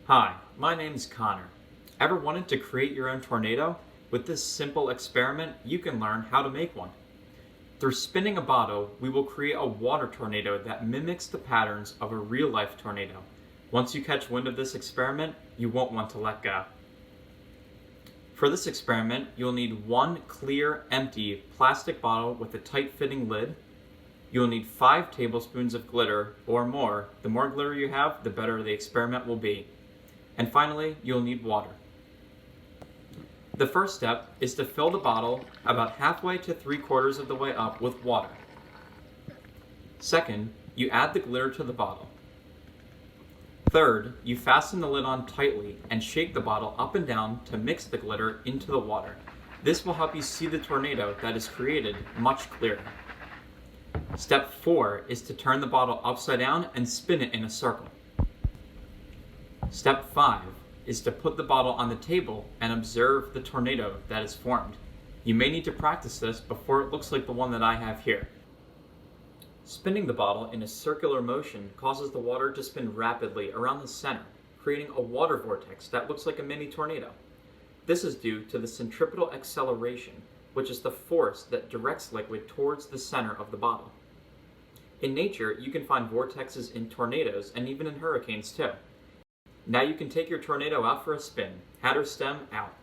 Hi, my name is Connor. Ever wanted to create your own tornado? With this simple experiment, you can learn how to make one. Through spinning a bottle, we will create a water tornado that mimics the patterns of a real-life tornado. Once you catch wind of this experiment, you won't want to let go. For this experiment, you'll need one clear, empty plastic bottle with a tight-fitting lid. You'll need 5 tablespoons of glitter or more. The more glitter you have, the better the experiment will be. And finally, you'll need water. The first step is to fill the bottle about halfway to 3/4 of the way up with water. Second, you add the glitter to the bottle. Third, you fasten the lid on tightly and shake the bottle up and down to mix the glitter into the water. This will help you see the tornado that is created much clearer. Step 4 is to turn the bottle upside down and spin it in a circle. Step 5 is to put the bottle on the table and observe the tornado that is formed. You may need to practice this before it looks like the one that I have here. Spinning the bottle in a circular motion causes the water to spin rapidly around the center, creating a water vortex that looks like a mini tornado. This is due to the centripetal acceleration, which is the force that directs liquid towards the center of the bottle. In nature, you can find vortexes in tornadoes and even in hurricanes too. Now you can take your tornado out for a spin. HatterSTEM out.